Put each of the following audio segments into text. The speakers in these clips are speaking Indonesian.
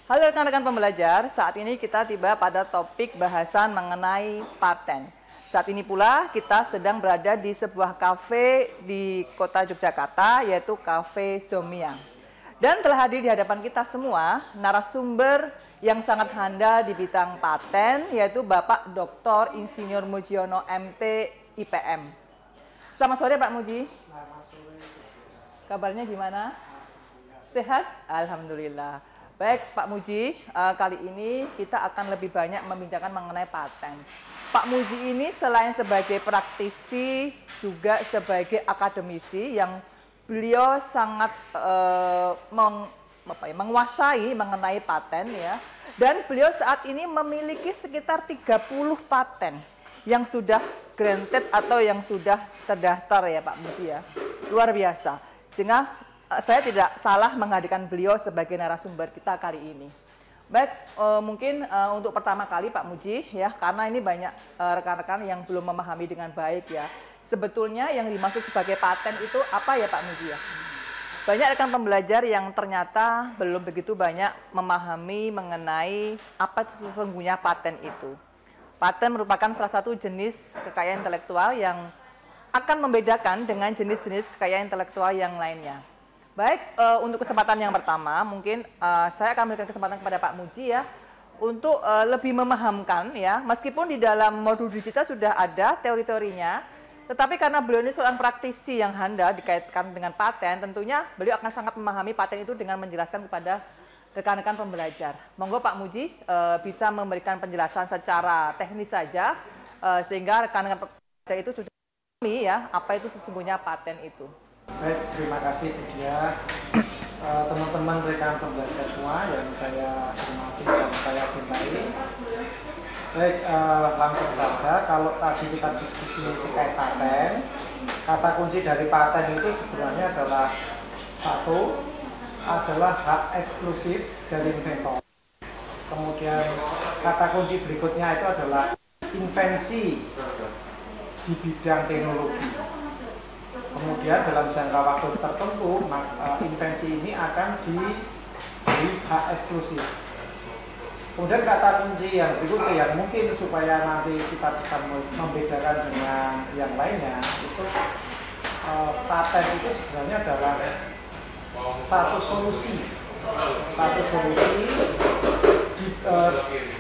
Halo rekan-rekan pembelajar, saat ini kita tiba pada topik bahasan mengenai paten. Saat ini pula kita sedang berada di sebuah kafe di kota Yogyakarta, yaitu Cafe Zomiang. Dan telah hadir di hadapan kita semua narasumber yang sangat handal di bidang paten, yaitu Bapak Dr. Insinyur Mujiono MT IPM. Selamat sore Pak Muji. Selamat sore. Kabarnya gimana? Sehat? Alhamdulillah. Baik Pak Muji, kali ini kita akan lebih banyak membincangkan mengenai paten. Pak Muji ini selain sebagai praktisi, juga sebagai akademisi yang beliau sangat menguasai mengenai paten ya. Dan beliau saat ini memiliki sekitar 30 paten yang sudah granted atau yang sudah terdaftar ya Pak Muji ya. Luar biasa. Sehingga saya tidak salah menghadirkan beliau sebagai narasumber kita kali ini. Baik, mungkin untuk pertama kali Pak Muji ya, karena ini banyak rekan-rekan yang belum memahami dengan baik ya. Sebetulnya yang dimaksud sebagai paten itu apa ya Pak Muji ya? Banyak rekan pembelajar yang ternyata belum begitu banyak memahami mengenai apa itu sesungguhnya paten itu. Paten merupakan salah satu jenis kekayaan intelektual yang akan membedakan dengan jenis-jenis kekayaan intelektual yang lainnya. Baik, untuk kesempatan yang pertama mungkin saya akan memberikan kesempatan kepada Pak Muji ya untuk lebih memahamkan ya, meskipun di dalam modul digital sudah ada teori-teorinya, tetapi karena beliau ini seorang praktisi yang handal dikaitkan dengan paten, tentunya beliau akan sangat memahami paten itu dengan menjelaskan kepada rekan-rekan pembelajar. Monggo Pak Muji bisa memberikan penjelasan secara teknis saja sehingga rekan-rekan pembelajar itu sudah memahami ya apa itu sesungguhnya paten itu. Baik, terima kasih Budia. Teman-teman rekan pembelajar semua yang saya hormati dan saya cintai. Baik, langsung saja. Kalau tadi kita diskusi terkait paten, kata kunci dari paten itu sebenarnya adalah satu, adalah hak eksklusif dari inventor. Kemudian kata kunci berikutnya itu adalah invensi di bidang teknologi. Kemudian dalam jangka waktu tertentu, invensi ini akan diberi hak eksklusif. Kemudian kata kunci yang berikutnya yang mungkin supaya nanti kita bisa membedakan dengan yang lainnya, itu paten itu sebenarnya adalah satu solusi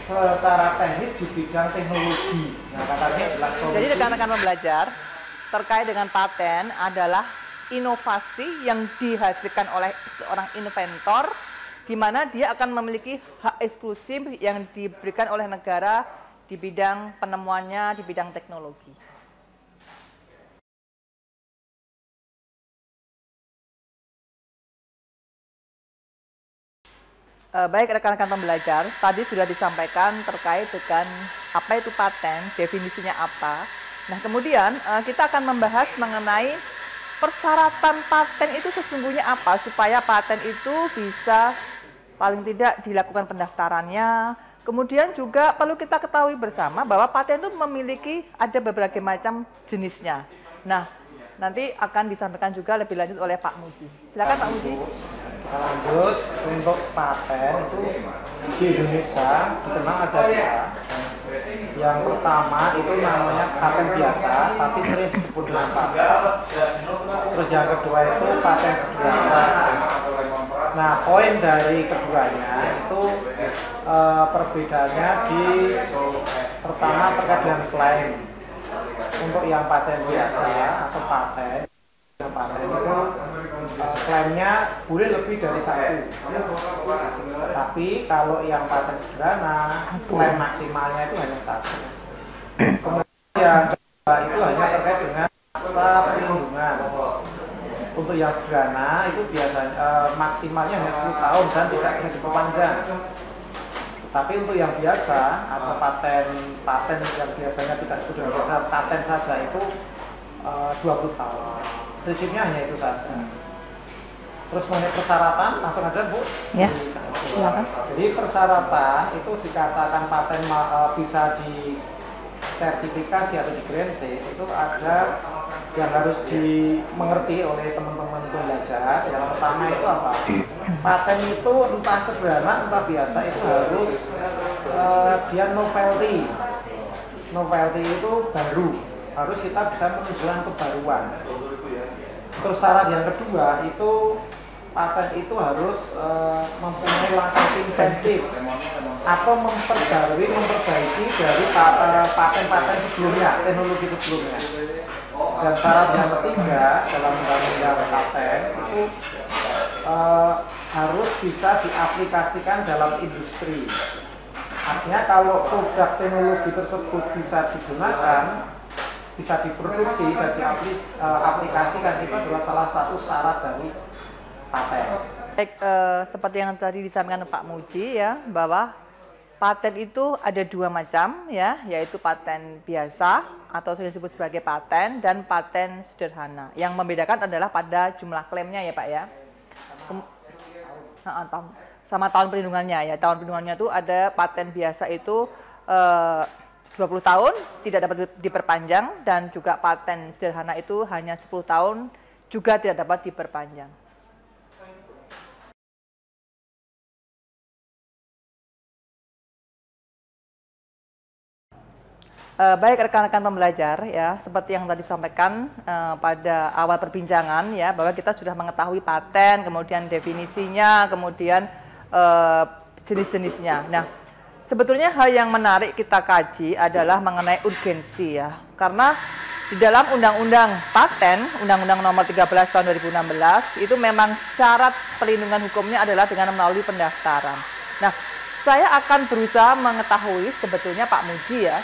secara teknis di bidang teknologi. Nah, katanya adalah solusi. Jadi rekan-rekan pembelajar, terkait dengan paten adalah inovasi yang dihasilkan oleh seorang inventor di mana dia akan memiliki hak eksklusif yang diberikan oleh negara di bidang penemuannya, di bidang teknologi. Baik rekan-rekan pembelajar, tadi sudah disampaikan terkait dengan apa itu paten, definisinya apa. Nah, kemudian kita akan membahas mengenai persyaratan paten itu sesungguhnya apa supaya paten itu bisa paling tidak dilakukan pendaftarannya. Kemudian juga perlu kita ketahui bersama bahwa paten itu memiliki ada berbagai macam jenisnya. Nah, nanti akan disampaikan juga lebih lanjut oleh Pak Muji. Silakan Pak Muji. Kita lanjut, untuk paten itu di Indonesia dikenal ada dua. Yang pertama itu namanya paten biasa, tapi sering disebut dengan paten. Terus yang kedua itu paten sederhana. Nah, poin dari keduanya itu perbedaannya di pertama terkait dengan klaim. Untuk yang paten biasa atau paten itu klaimnya boleh lebih dari satu. Tetapi kalau yang paten sederhana, klaim maksimalnya itu hanya satu. Kemudian yang kedua itu hanya terkait dengan masa perlindungan. Untuk yang sederhana itu biasanya maksimalnya hanya 10 tahun dan tidak bisa diperpanjang. Tapi untuk yang biasa atau paten yang biasanya tidak disebut dengan biasa, paten saja itu 20 tahun. Prinsipnya hanya itu saja. Terus mengenai persyaratan, langsung aja Bu. Ya. Silakan. Jadi persyaratan itu dikatakan paten bisa disertifikasi atau di-granted itu ada yang harus dimengerti oleh teman-teman pembelajar. Yang pertama itu apa? Paten itu entah sederhana entah biasa itu harus dia novelty. Novelty itu baru, harus kita bisa menunjukkan kebaruan. Terus syarat yang kedua itu paten itu harus mempunyai langkah inventif atau memperbaiki dari paten-paten sebelumnya, teknologi sebelumnya. Dan syarat yang ketiga dalam undang-undang paten itu harus bisa diaplikasikan dalam industri. Artinya kalau produk teknologi tersebut bisa digunakan, bisa diproduksi dan diaplikasikan, itu adalah salah satu syarat dari paten. Baik, seperti yang tadi disampaikan Pak Muji ya, bahwa paten itu ada dua macam ya, yaitu paten biasa atau sudah disebut sebagai paten dan paten sederhana. Yang membedakan adalah pada jumlah klaimnya ya Pak ya. Sama tahun perlindungannya ya. Tahun perlindungannya itu ada paten biasa itu 20 tahun tidak dapat diperpanjang, dan juga paten sederhana itu hanya 10 tahun juga tidak dapat diperpanjang. Baik rekan-rekan pembelajar ya, seperti yang tadi disampaikan pada awal perbincangan ya, bahwa kita sudah mengetahui paten, kemudian definisinya, kemudian jenis-jenisnya. Nah, sebetulnya hal yang menarik kita kaji adalah mengenai urgensi ya, karena di dalam Undang-Undang Paten, Undang-Undang Nomor 13 Tahun 2016 itu memang syarat perlindungan hukumnya adalah dengan melalui pendaftaran. Nah, saya akan berusaha mengetahui sebetulnya Pak Muji ya,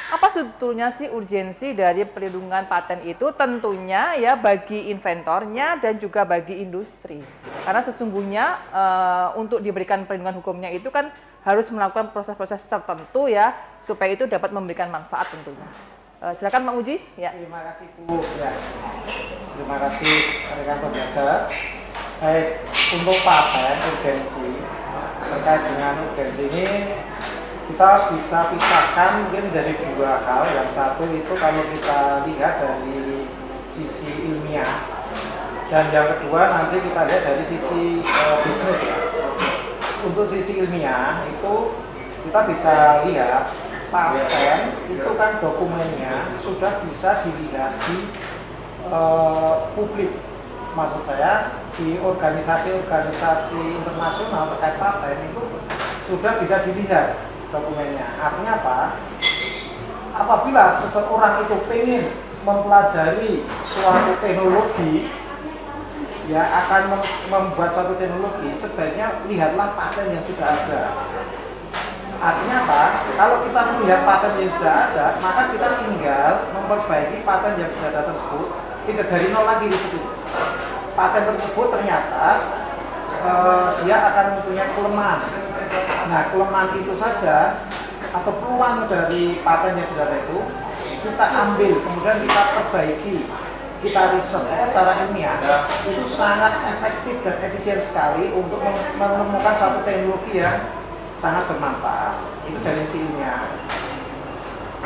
apa sebetulnya sih urgensi dari perlindungan paten itu? Tentunya ya bagi inventornya dan juga bagi industri. Karena sesungguhnya untuk diberikan perlindungan hukumnya itu kan harus melakukan proses-proses tertentu ya, supaya itu dapat memberikan manfaat tentunya. Silakan Pak Muji. Ya. Terima kasih Bu. Ya. Terima kasih rekan pembelajar. Baik, untuk paten urgensi, terkait dengan urgensi ini kita bisa pisahkan mungkin dari dua hal. Yang satu itu kalau kita lihat dari sisi ilmiah, dan yang kedua nanti kita lihat dari sisi bisnis. Untuk sisi ilmiah itu kita bisa lihat paten itu kan dokumennya sudah bisa dilihat di publik. Maksud saya di organisasi-organisasi internasional terkait paten itu sudah bisa dilihat dokumennya. Artinya apa? Apabila seseorang itu ingin mempelajari suatu teknologi, ya akan membuat suatu teknologi, sebaiknya lihatlah paten yang sudah ada. Artinya apa? Kalau kita melihat paten yang sudah ada, maka kita tinggal memperbaiki paten yang sudah ada tersebut, tidak dari nol lagi di situ. Paten tersebut ternyata dia akan mempunyai kelemahan. Nah, kelemahan itu saja atau peluang dari paten yang sudah ada itu kita ambil, kemudian kita perbaiki, kita riset secara ilmiah, itu sangat efektif dan efisien sekali untuk menemukan satu teknologi yang sangat bermanfaat. Itu dari sisi ilmiah.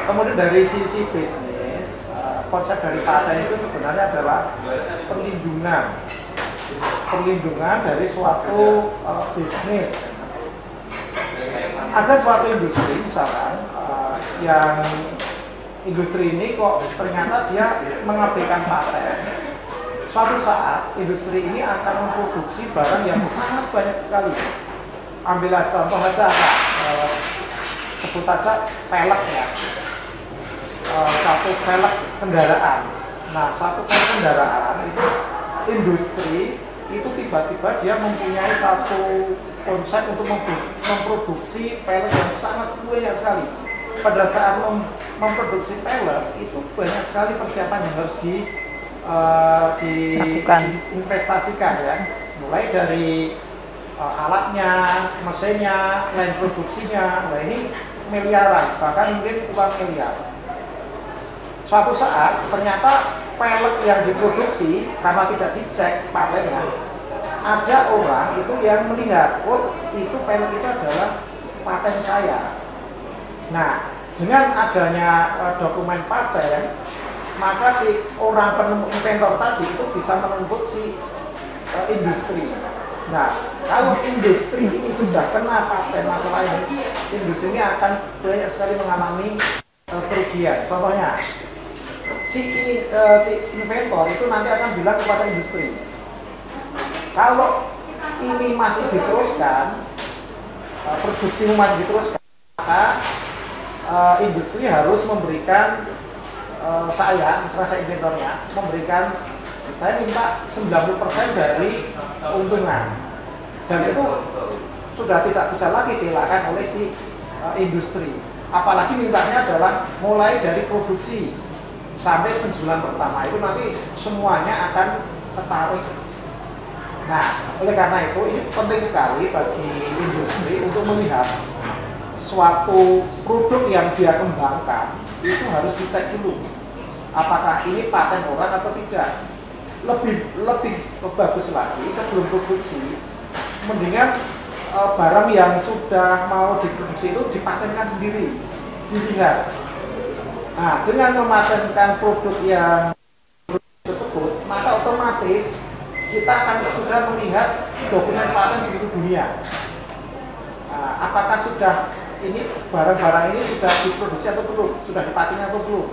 Kemudian dari sisi bisnis, konsep dari paten itu sebenarnya adalah perlindungan dari suatu bisnis. Ada suatu industri misalkan yang industri ini kok ternyata dia mengabaikan paten. Suatu saat industri ini akan memproduksi barang yang sangat banyak sekali. Ambillah contoh aja sebut aja velg ya, satu velg kendaraan. Nah, suatu velg kendaraan itu industri itu tiba-tiba dia mempunyai satu konsep untuk memproduksi velg yang sangat banyak sekali. Pada saat memproduksi velg itu banyak sekali persiapan yang harus diinvestasikan ya, mulai dari alatnya, mesinnya, lain produksinya. Nah ini miliaran, bahkan mungkin uang miliar. Suatu saat ternyata velg yang diproduksi karena tidak dicek patennya, ada orang itu yang melihat, oh itu velg itu adalah paten saya. Nah, dengan adanya dokumen paten, maka si orang penemu inventor tadi itu bisa menuntut si industri. Nah, kalau industri ini sudah kena paten masalah ini, industri ini akan banyak sekali mengalami kerugian. Contohnya, si inventor itu nanti akan bilang kepada industri, kalau ini masih diteruskan, produksimu masih diteruskan, maka industri harus memberikan saya, misalnya saya inventornya, memberikan, saya minta 90% dari keuntungan, dan itu sudah tidak bisa lagi dielakkan oleh si industri. Apalagi mintanya adalah mulai dari produksi sampai penjualan pertama, itu nanti semuanya akan tertarik. Nah, oleh karena itu ini penting sekali bagi industri untuk melihat suatu produk yang dia kembangkan itu harus dicek dulu apakah ini paten orang atau tidak. Lebih bagus lagi sebelum produksi, mendingan barang yang sudah mau diproduksi itu dipatenkan sendiri, dilihat. Nah, dengan mematenkan produk yang tersebut, maka otomatis kita akan sudah melihat dokumen paten seluruh dunia. Nah, apakah sudah ini barang-barang ini sudah diproduksi atau belum, sudah dipatenkan atau belum?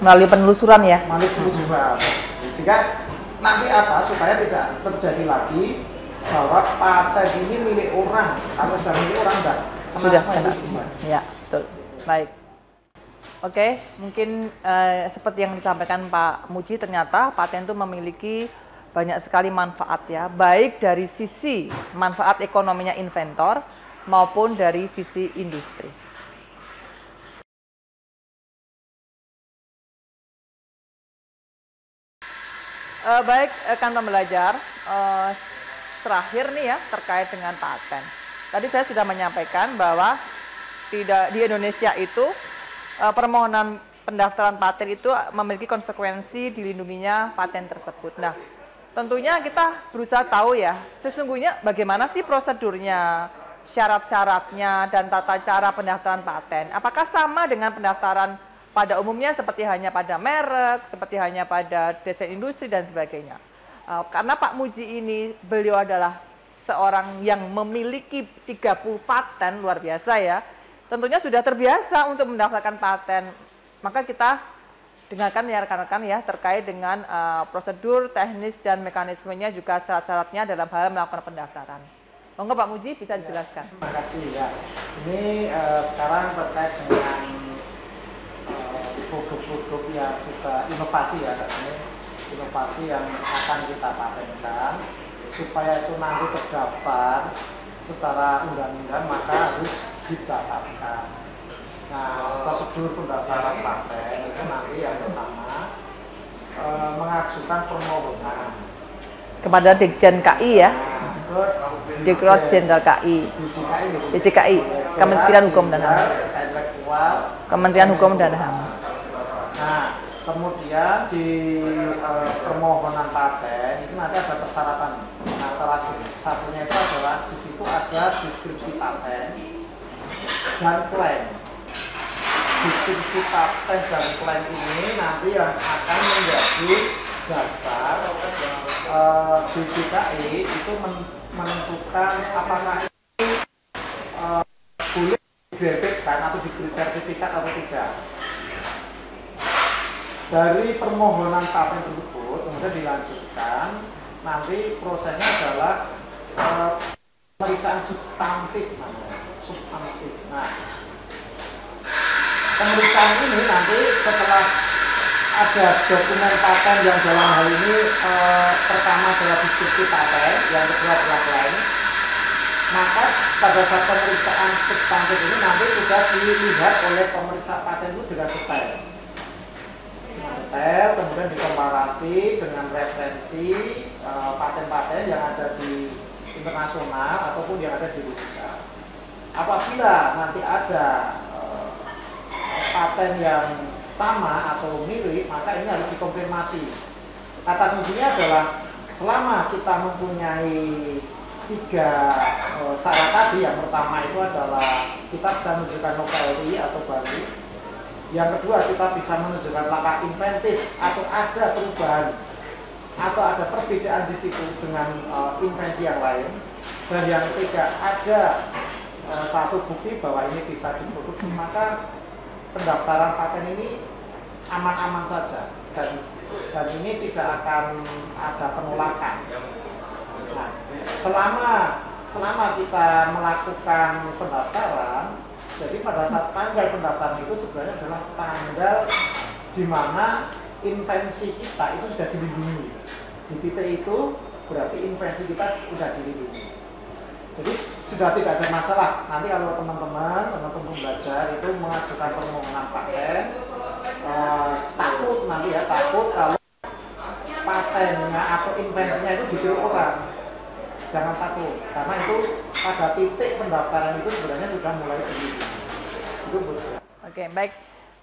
Melalui penelusuran ya? Melalui penelusuran. Sehingga nanti apa, supaya tidak terjadi lagi bahwa paten ini milik orang, kalau sudah milik orang sudah kena. Ya, betul. Baik. Oke, mungkin seperti yang disampaikan Pak Muji, ternyata paten itu memiliki banyak sekali manfaat ya, baik dari sisi manfaat ekonominya inventor maupun dari sisi industri. Baik, rekan pembelajar, terakhir nih ya terkait dengan paten. Tadi saya sudah menyampaikan bahwa di Indonesia itu permohonan pendaftaran paten itu memiliki konsekuensi dilindunginya paten tersebut. Nah, tentunya kita berusaha tahu ya, sesungguhnya bagaimana sih prosedurnya, syarat-syaratnya, dan tata cara pendaftaran paten. Apakah sama dengan pendaftaran pada umumnya seperti hanya pada merek, seperti hanya pada desain industri, dan sebagainya. Karena Pak Muji ini, beliau adalah seorang yang memiliki 30 paten, luar biasa ya. Tentunya sudah terbiasa untuk mendaftarkan paten. Maka kita dengarkan ya rekan-rekan ya, terkait dengan prosedur, teknis, dan mekanismenya, juga syarat-syaratnya dalam hal melakukan pendaftaran. Monggo Pak Muji bisa dijelaskan. Terima kasih ya. Ini sekarang terkait dengan produk-produk yang sudah inovasi ya, inovasi yang akan kita patenkan, supaya itu nanti terdaftar secara undang-undang maka harus didaftarkan. Nah, prosedur pendaftaran paten itu nanti yang pertama mengajukan permohonan kepada Dirjen KI ya, Direktorat Jenderal KI, DJKI, Kementerian Hukum dan HAM. Kementerian Hukum dan HAM. Nah, kemudian di permohonan paten itu nanti ada persyaratan. Nah, salah satunya itu adalah di situ ada deskripsi paten dan klaim. Deskripsi paten dan klaim ini nanti yang akan menjadi dasar DJKI itu menentukan apakah ini boleh diterbitkan atau diberi sertifikat atau tidak. Dari permohonan paten tersebut kemudian dilanjutkan, nanti prosesnya adalah pemeriksaan substantif namanya, substantif. Nah, pemeriksaan ini nanti setelah ada dokumen paten yang dalam hal ini pertama adalah deskripsi paten, yang kedua adalah klaim, maka pada saat pemeriksaan substantif ini nanti sudah dilihat oleh pemeriksa paten itu dengan detail. Kemudian dikomparasi dengan referensi paten-paten yang ada di internasional ataupun yang ada di Indonesia. Apabila nanti ada paten yang sama atau mirip, maka ini harus dikonfirmasi. Kata kuncinya adalah selama kita mempunyai 3 syarat tadi, yang pertama itu adalah kita bisa menunjukkan novelty atau baru. Yang kedua, kita bisa menunjukkan langkah inventif atau ada perubahan atau ada perbedaan di situ dengan invensi yang lain. Dan yang ketiga, ada satu bukti bahwa ini bisa diproduksi, maka pendaftaran paten ini aman-aman saja dan ini tidak akan ada penolakan. Nah, selama kita melakukan pendaftaran, jadi pada saat tanggal pendaftaran itu sebenarnya adalah tanggal di mana invensi kita itu sudah dilindungi. Di titik itu berarti invensi kita sudah dilindungi. Jadi sudah tidak ada masalah. Nanti kalau teman-teman belajar itu mengajukan permohonan paten, takut kalau patennya atau invensinya itu ditiru orang. Jangan takut, karena itu pada titik pendaftaran itu sebenarnya sudah mulai dilindungi. Itu betul. Oke, baik.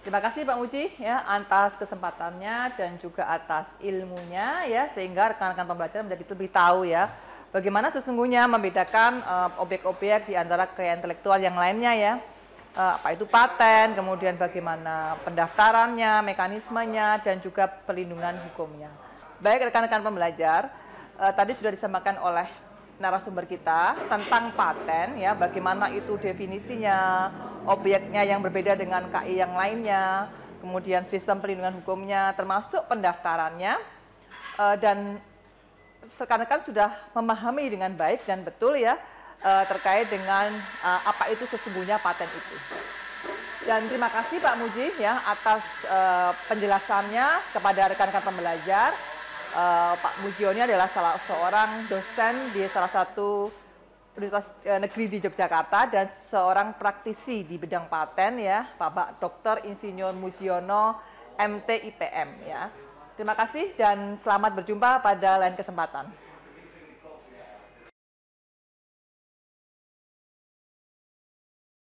Terima kasih Pak Muji ya atas kesempatannya dan juga atas ilmunya ya, sehingga rekan-rekan pembelajar menjadi lebih tahu ya bagaimana sesungguhnya membedakan objek-objek di antara karya intelektual yang lainnya ya. Apa itu paten, kemudian bagaimana pendaftarannya, mekanismenya, dan juga perlindungan hukumnya. Baik rekan-rekan pembelajar, tadi sudah disampaikan oleh narasumber kita tentang paten ya, bagaimana itu definisinya, objeknya yang berbeda dengan KI yang lainnya, kemudian sistem perlindungan hukumnya, termasuk pendaftarannya, dan rekan-rekan sudah memahami dengan baik dan betul ya terkait dengan apa itu sesungguhnya paten itu. Dan terima kasih Pak Muji ya atas penjelasannya kepada rekan-rekan pembelajar. Pak Mujiono adalah salah seorang dosen di salah satu universitas negeri di Yogyakarta dan seorang praktisi di bidang paten ya, Bapak Dr. Insinyur Mujiono MT IPM ya. Terima kasih dan selamat berjumpa pada lain kesempatan.